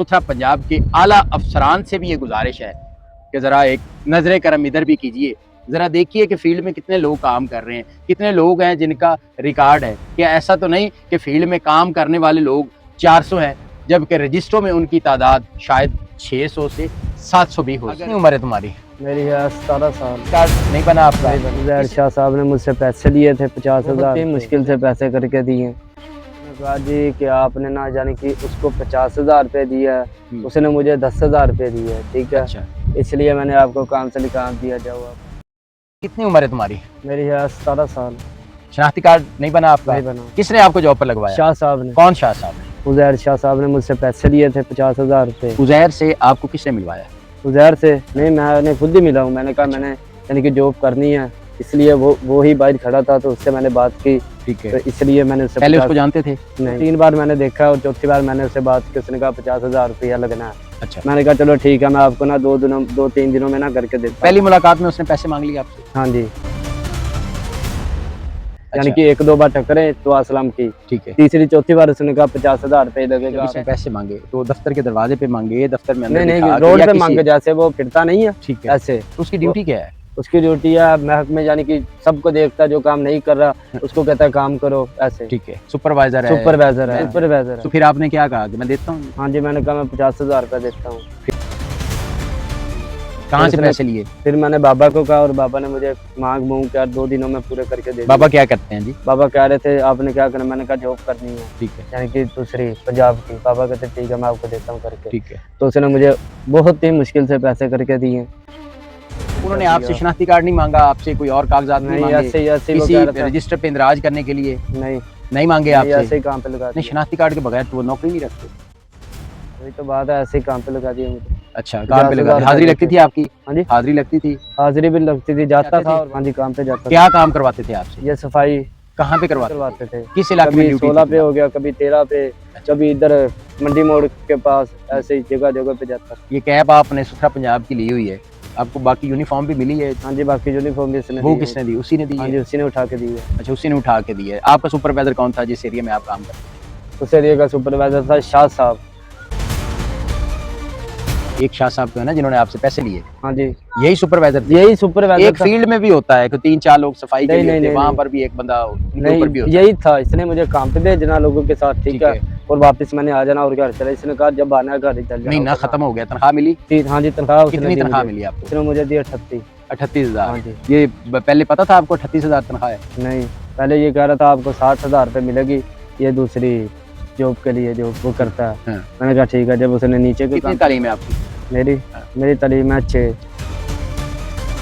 सुथरा पंजाब के आला अफसरान से भी ये गुजारिश है कि ज़रा एक नजर करम इधर भी कीजिए, ज़रा देखिए कि फील्ड में कितने लोग काम कर रहे हैं, कितने लोग हैं जिनका रिकॉर्ड है। कि ऐसा तो नहीं कि फील्ड में काम करने वाले लोग 400 हैं जबकि रजिस्टरों में उनकी तादाद शायद 600 से 700 भी हो। कितनी उम्र है तुम्हारी? मेरी है 17 साल। कार्ड नहीं बना आपका? ज़हर शाह साहब ने मुझसे पैसे लिए थे 50,000, मुश्किल से पैसे करके दिए। मैंने कहा जी कि आपने ना जाने कि उसको 50,000 रुपये दिया है, उसने मुझे 10,000 रुपये दिए, ठीक है। अच्छा, इसलिए मैंने आपको काम से निकाल दिया। जाओ आप। कितनी उम्र है तुम्हारी? मेरी है 17 साल। शनाख्ती कार्ड नहीं बना आपका? नहीं बना। किसने आपको जॉब पर लगवाया? शाह साहब ने। कौन शाह साहब? उज़ैर शाह साहब ने मुझसे पैसे लिए थे 50,000 रुपये। उज़ैर से आपको किसने मिलवाया? उज़ैर से नहीं, मैंने खुद ही मिला हूँ। मैंने कहा मैंने यानी कि जॉब करनी है, इसलिए वो ही बाहर खड़ा था तो उससे मैंने बात की। ठीक है, तो इसलिए मैंने उससे पहले उसको जानते थे? नहीं, 3 बार मैंने देखा और चौथी बार मैंने उससे बात की। उसने कहा 50,000 रुपया लगना है। अच्छा, मैंने कहा चलो ठीक है, मैं आपको ना 2-3 दिनों में ना करके देता हूं। पहली मुलाकात में उसने पैसे मांग लिए आपसे? हाँ जी। यानी अच्छा, कि 1-2 बार टकरे तो असलम की, ठीक है। तीसरी चौथी बार उसने कहा 50,000 रुपये लगेगा। किसने पैसे मांगे? तो दफ्तर के दरवाजे पे मांगे, दफ्तर में अंदर नहीं नहीं, बिठा के, रोड या पे किसी- मांगे, जैसे वो फिरता नहीं है ठीक है। ऐसे। तो उसकी ड्यूटी क्या है? उसकी ड्यूटी है महकमे, यानी कि सबको देखता, जो काम नहीं कर रहा उसको कहता है काम करो ऐसे। ठीक है, सुपरवाइजर है? सुपरवाइजर है, सुपरवाइजर है। तो फिर आपने क्या कहा कि मैं देता हूँ? हाँ जी, मैंने कहा मैं 50,000 रुपये देता हूँ। कहाँ से उसने- पैसे लिए? फिर मैंने बाबा को कहा और बाबा ने मुझे मांग मूंग कर 2 दिनों में पूरे करके दे दिए। बाबा क्या करते हैं जी? बाबा कह रहे थे आपने क्या करना, मैंने कहा जॉब करनी है, ठीक है, यानी कि दूसरी पंजाब की। बाबा कहते ठीक है मैं आपको देता हूँ करके। ठीक है। तो उसने मुझे बहुत ही मुश्किल से पैसे करके दिए। उन्होंने आपसे शनाख्ती कार्ड नहीं मांगा, आपसे कोई और कागजात नहीं नहीं, मांगे? ऐसे ही वो किसी कह रहा था। रजिस्टर पे इंदराज करने के लिए नहीं नहीं मांगे नहीं, ऐसे आपसे? ही काम पे लगा नहीं, दिया। शनाख्ती कार्ड के बगैर तो वो नौकरी नहीं रखते। वही तो बात है, ऐसे ही काम पे लगा दिया मुझे। अच्छा, काम पे लगा? 50,000 हाजिरी लगती थी आपकी? हाँ जी, हाजिरी लगती थी? हाजिरी भी लगती थी, जाता जाते था। थे? और हाँ जी, काम पे जाता था। क्या काम करवाते थे आपसे? ये सफाई कहाँ पे करवाते करवाते थे। किस इलाके में कभी ड्यूटी 16 थी? पे हो गया, कभी 13 पे, कभी इधर मंडी मोड़ के पास, ऐसे ही जगह जगह पे जाता। ये कैब आपने सुथरा पंजाब की ली हुई है, आपको बाकी यूनिफॉर्म भी मिली है? हाँ जी, बाकी यूनिफॉर्म भी उसने वो दी है। किसने दी? उसी ने दी हाँ है? जी, उसी ने उठा के दी है। अच्छा, उसी ने उठा के दी है। आपका सुपरवाइजर कौन था जिस एरिया में आप काम करते उस एरिया का सुपरवाइजर था शाह साहब। थे? एक शाह साहब तो है ना जिन्होंने आपसे पैसे लिए, हाँ जी, यही सुपरवाइजर थे? यही सुपरवाइजर एक था। फील्ड में भी होता है कि 3-4 लोग सफाई के नहीं, लिए नहीं, होते हैं, नहीं, वहाँ नहीं। पर भी एक बंदा उनके नहीं, ऊपर भी होता है। यही था। इसने मुझे काम पे भेजना लोगों के साथ, ठीक ठीक है, है। और वापस मैंने आ जाना और घर चला। इसने कहा जब आना है घर ही चल जाना। महीना खत्म हो गया, तनख्वाह मिली? हाँ जी, तनख्वाह उसने कितनी दी तनख्वाह मुझे। मिली आपको? उसने मुझे दी 38। 38,000? हाँ जी। ये पहले पता था आपको 38,000 तनख्वाह है? नहीं, पहले ये कह रहा था आपको 60,000 रुपये मिलेगी, ये दूसरी जॉब के लिए जो वो करता है। हाँ। मैंने कहा ठीक है। जब उसने नीचे को कितनी तालीम है आपकी? मेरी तालीम है 6।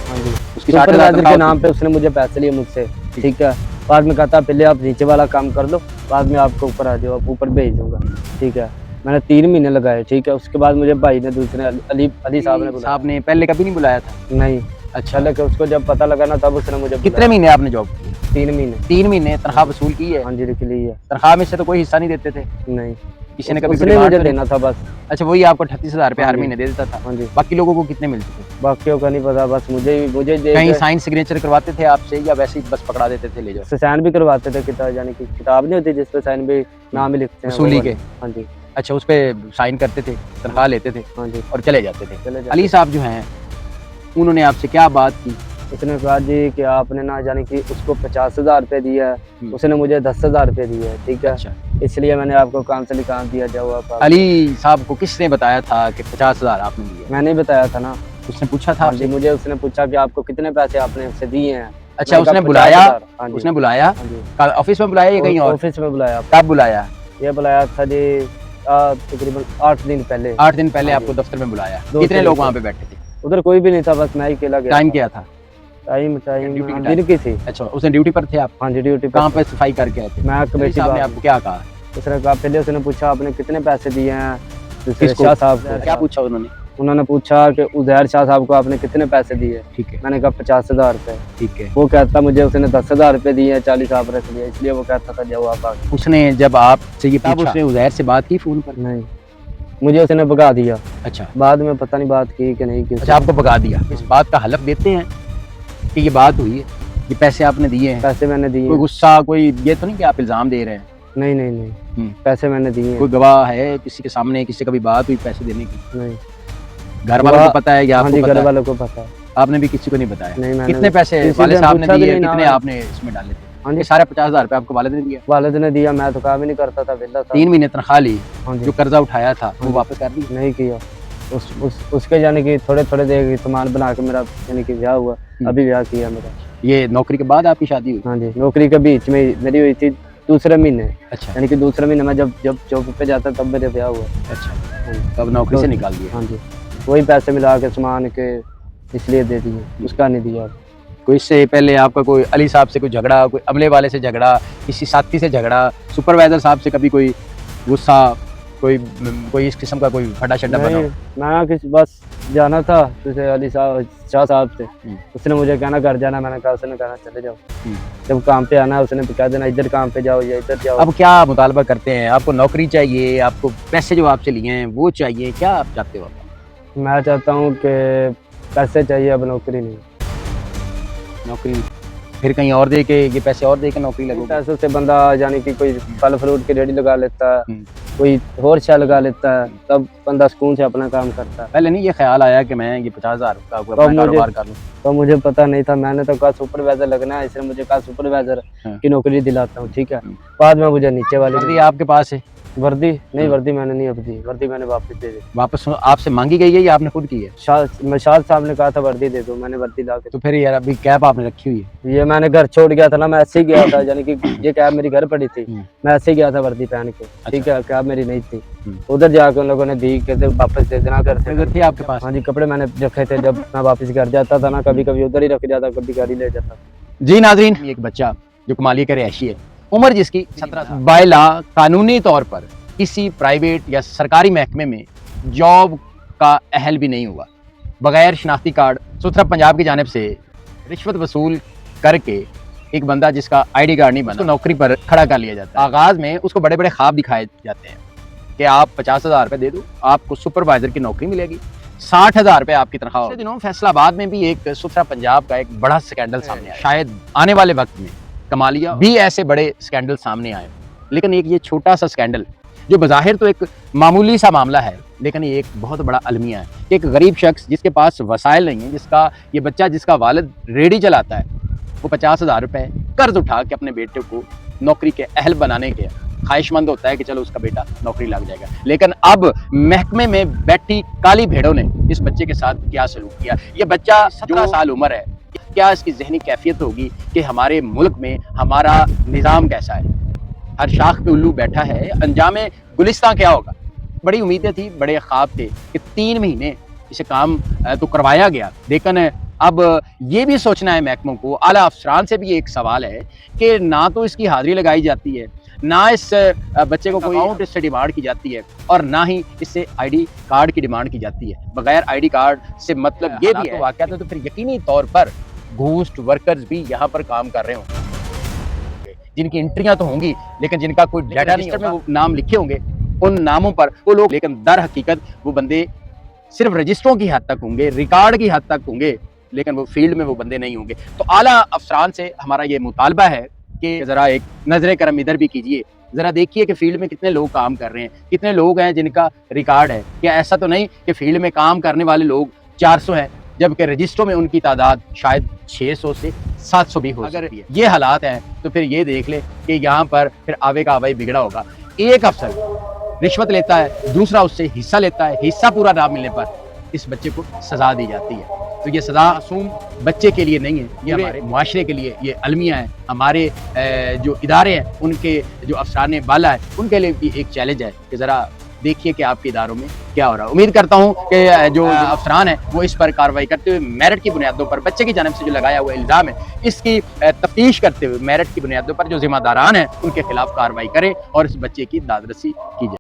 हाँ जी, उसकी 60,000 सुपरवाइजर के तनख्वाह नाम पे उसने मुझे पैसे लिए मुझसे, ठीक है। बाद में कहता पहले आप नीचे वाला काम कर लो, बाद में आपको ऊपर आ जाओ, आप ऊपर भेज दूंगा, ठीक है। मैंने 3 महीने लगाए, ठीक है। उसके बाद मुझे भाई ने दूसरे अली साहब ने बुलाया। साहब ने पहले कभी नहीं बुलाया था? नहीं, अच्छा, पहले उसको जब पता लगा ना तब उसने मुझे कितने बुलाया। महीने आपने जॉब की? 3 महीने। 3 महीने तनख्वाह वसूल की है? हाँ जी, लिख ली है। तनख्वाह में से तो कोई हिस्सा नहीं देते थे? नहीं, किसी ने कभी उसने डिमांड मुझे तो नहीं- देना था बस। अच्छा, वही आपको 38,000 रुपये हाँ हर जी। महीने दे देता था? हाँ जी, बाकी लोगों को कितने मिलते थे? बाकियों का नहीं पता, बस मुझे दे कहीं के- साइन सिग्नेचर करवाते थे आपसे या वैसे ही बस पकड़ा देते थे ले जाओ? उससे साइन भी करवाते थे, किताब यानी कि किताब नहीं होती जिसपे साइन भी नाम ही लिखते हैं, वो वसूली वाली। के? हाँ जी, अच्छा, उस पे साइन करते थे, तनख्वाह लेते थे हाँ जी, और चले जाते थे। चले जाते। अली साहब जो हैं उन्होंने आपसे क्या बात की? उसने कहा जी कि आपने ना जाने कि उसको 50,000 रुपये दिया है, उसने मुझे 10,000 रुपये दिए, ठीक है। अच्छा, इसलिए मैंने आपको काम से निकाल दिया। जाओ आप। अली साहब को किसने बताया था कि 50,000 आपने दिए? मैंने ही बताया था ना। उसने पूछा था हाँ जी, आपसे? मुझे उसने पूछा कि आपको कितने पैसे आपने उससे दिए हैं। अच्छा, मैंने उसने कहा बुलाया? 50,000। हाँ जी, उसने बुलाया? हाँ जी, ऑफिस में बुलाया या कहीं और? ऑफिस में बुलाया। कब बुलाया? ये बुलाया था जी तकरीबन 8 दिन पहले। 8 दिन पहले हाँ आपको जी। दफ्तर में बुलाया? 2 कितने से लोग 3 वहाँ पे बैठे थे? उधर कोई भी नहीं था, बस मैं ही अकेला गया। टाइम क्या था? टाइम ड्यूटी की दिन की थी। अच्छा, उसने ड्यूटी पर थे आप? हाँ जी, ड्यूटी कहाँ पे सफाई करके आए थे? मैं अली कमेटी साहब ने बाहर। आपको क्या कहा? उसने कहा पहले उसने पूछा आपने कितने पैसे दिए हैं दूसरे किसको? शाह साहब को। क्या पूछा उन्होंने? उन्होंने पूछा कि उज़ैर शाह साहब को आपने कितने पैसे दिए। ठीक है, मैंने कहा 50,000 रुपये। ठीक है। वो कहता मुझे उसने 10,000 रुपये दिए हैं, 40 आप रख लिए, इसलिए वो कहता था जाओ आप आगे। उसने जब आपसे ये पूछा, उसने उज़ैर से बात की फोन पर? नहीं, मुझे उसने भगा दिया। अच्छा, बाद में पता नहीं बात की कि नहीं की। अच्छा, आपको भगा दिया। इस बात का हलफ देते हैं कि ये बात हुई है, ये पैसे आपने दिए हैं? पैसे मैंने दिए। कोई गुस्सा, कोई ये तो नहीं कि आप इल्जाम दे रहे हैं? नहीं नहीं नहीं, पैसे मैंने दिए हैं। कोई गवाह है किसी के सामने, किसी से कभी बात हुई पैसे देने की? नहीं, घर वालों को पता है या हाँ आपको जी, पता घर है? वालों को पता है। आपने भी किसी को नहीं बताया? नहीं, मैंने कितने पैसे किसी वाले से साहब ने पूछा भी दिए, नहीं ना। कितने आपने इसमें डाले थे? हाँ ये जी, सारे 50,000 रुपए आपको वालिद ने दिया? वालिद ने दिया, मैं तो काम ही नहीं करता था, वेला था। 3 महीने तनख्वाह ली, हाँ जी, जो कर्जा उठाया था वो जी। वापस कर दी? नहीं किया। उसके यानी कि थोड़े थोड़े देर सामान बना के मेरा यानी कि ब्याह हुआ, अभी ब्याह किया मेरा। ये नौकरी के बाद आपकी शादी हुई? हाँ जी, नौकरी के बीच में मेरी हुई थी दूसरे महीने, अच्छा यानी कि दूसरे महीने में जब जब जॉब पे जाता तब मेरे ब्याह हुआ। अच्छा, हाँ जी, तब नौकरी से निकाल दिया? हाँ जी, वही पैसे मिला के सामान के इसलिए दे दिए, उसका नहीं दिया। कोई इससे पहले आपका कोई अली साहब से कोई झगड़ा, कोई अमले वाले से झगड़ा, किसी साथी से झगड़ा, सुपरवाइजर साहब से कभी कोई गुस्सा, कोई इस किस्म का कोई फटा शड्डा बना? नहीं, मैं किसी बस जाना था जैसे अली साहब शाह साहब से, उसने मुझे कहना घर जाना, मैंने कहा, उसने कहना चले जाओ, जब काम पे आना है उसने तो कह देना इधर काम पे जाओ या इधर जाओ। अब क्या मुतालबा करते हैं? आपको नौकरी चाहिए, आपको पैसे जो आपसे लिए हैं वो चाहिए, क्या आप चाहते हो? मैं चाहता हूँ कि पैसे चाहिए, अब नौकरी नहीं। नौकरी फिर कहीं और दे के, ये पैसे और दे के नौकरी लगोगे? पैसों से बंदा यानी कि कोई फल फ्रूट की रेडी लगा लेता है, कोई और शा लगा लेता है, तब बंदा सुकून से अपना काम करता है। पहले नहीं ये ख्याल आया कि मैं ये 50,000 का कोई अपना कारोबार कर लूं? तो मुझे पता नहीं था, मैंने तो कहा सुपरवाइजर लगना है, इसने मुझे कहा सुपरवाइजर की नौकरी दिलाता हूँ, ठीक है। बाद में मुझे नीचे वाली वर्दी आपके पास है? वर्दी नहीं, वर्दी मैंने नहीं अब दी, वर्दी मैंने वापस दे दी। वापस आपसे मांगी गई है या आपने खुद की है? शाद साहब ने कहा था वर्दी दे दो, मैंने वर्दी ला के। तो फिर यार अभी कैप आपने रखी हुई है? ये मैंने घर छोड़ गया था ना, मैं ऐसे ही गया था, यानी कि ये कैब मेरी घर पड़ी थी, मैं ऐसे ही गया था वर्दी पहन के, ठीक है, कैब मेरी नहीं थी। उधर जाके उन लोगों ने दी, कहते वापस दे देना घर से। थी आपके पास? हाँ जी, कपड़े मैंने रखे थे, जब मैं वापस घर जाता था ना, कभी कभी उधर ही रख जाता, कभी गाड़ी ले जाता। जी नाज़रीन, एक बच्चा जो कमालिया का रिहायशी है, उम्र जिसकी 17 साल, बायला कानूनी तौर पर किसी प्राइवेट या सरकारी महकमे में जॉब का अहल भी नहीं हुआ, बगैर शनाख्ती कार्ड सुथरा पंजाब की जानिब से रिश्वत वसूल करके एक बंदा जिसका आईडी कार्ड नहीं बना, उसको नौकरी पर खड़ा कर लिया जाता है। आगाज में उसको बड़े बड़े ख्वाब दिखाए जाते हैं कि आप 50,000 रुपये दे दो, आपको सुपरवाइजर की नौकरी मिलेगी, 60,000 रुपये आपकी तनख्वाह होगी। दिनों फैसलाबाद में भी एक सुथरा पंजाब का एक बड़ा स्कैंडल सामने आया। शायद आने वाले वक्त में कमालिया भी ऐसे बड़े स्कैंडल सामने आए, लेकिन एक ये छोटा सा स्कैंडल जो बज़ाहिर तो एक मामूली सा मामला है, लेकिन ये एक बहुत बड़ा अलमिया है। एक गरीब शख्स जिसके पास वसाइल नहीं है, जिसका ये बच्चा जिसका वालिद रेडी चलाता है, वो 50,000 रुपये कर्ज उठा के अपने बेटे को नौकरी के अहल बनाने के ख्वाहिशमंद होता है कि चलो उसका बेटा नौकरी लग जाएगा। लेकिन अब महकमे में बैठी काली भेड़ों ने इस बच्चे के साथ क्या सलूक किया? ये बच्चा 17 साल उम्र है, क्या इसकी जहनी कैफियत होगी कि हमारे मुल्क में हमारा निज़ाम कैसा है? हर शाख पे उल्लू बैठा है, अंजामे गुलिस्तां क्या होगा? बड़ी उम्मीदें थी, बड़े ख्वाब थे कि 3 महीने इसे काम तो करवाया गया, लेकिन अब ये भी सोचना है महकमों को, आला अफसरान से भी एक सवाल है कि ना तो इसकी हाजिरी लगाई जाती है, ना इस बच्चे को कोई अकाउंट इससे डिमांड की जाती है, और ना ही इससे आईडी कार्ड की डिमांड की जाती है। बगैर आईडी कार्ड से मतलब ये भी है वाक़या तो फिर यकीनी तौर पर घोस्ट वर्कर्स भी यहाँ पर काम कर रहे होंगे, जिनकी एंट्रियां तो होंगी लेकिन जिनका कोई डाटा नहीं होगा, वो नाम लिखे होंगे, उन नामों पर वो लोग, लेकिन दर हकीकत वो बंदे सिर्फ रजिस्टरों की हद तक होंगे, रिकॉर्ड की हद तक होंगे, लेकिन वो फील्ड में वो बंदे नहीं होंगे। तो आला अफसरान से हमारा ये मुतालबा है कि ज़रा एक नजर करम इधर भी कीजिए, ज़रा देखिए कि फील्ड में कितने लोग काम कर रहे हैं, कितने लोग हैं जिनका रिकॉर्ड है। क्या ऐसा तो नहीं कि फील्ड में काम करने वाले लोग 400 हैं, जबकि रजिस्टरों में उनकी तादाद शायद 600 से 700 भी हो सकती है। ये हालात हैं तो फिर ये देख ले कि यहाँ पर फिर आवे का आवा ही बिगड़ा होगा। एक अफसर रिश्वत लेता है, दूसरा उससे हिस्सा लेता है, हिस्सा पूरा ना मिलने पर इस बच्चे को सजा दी जाती है। तो ये सजा मासूम बच्चे के लिए नहीं है, ये हमारे मुआशरे के लिए ये अलमिया है, हमारे जो इदारे हैं उनके जो अफसराने बाला है उनके लिए भी एक चैलेंज है कि ज़रा देखिए कि आपके इदारों में क्या हो रहा है। उम्मीद करता हूँ कि जो अफसरान है वो इस पर कार्रवाई करते हुए मेरिट की बुनियादों पर बच्चे की जानिब से जो लगाया हुआ इल्ज़ाम है इसकी तफ्तीश करते हुए मेरिट की बुनियादों पर जो जिम्मेदारान हैं उनके खिलाफ कार्रवाई करें और इस बच्चे की दादरसी की जाए।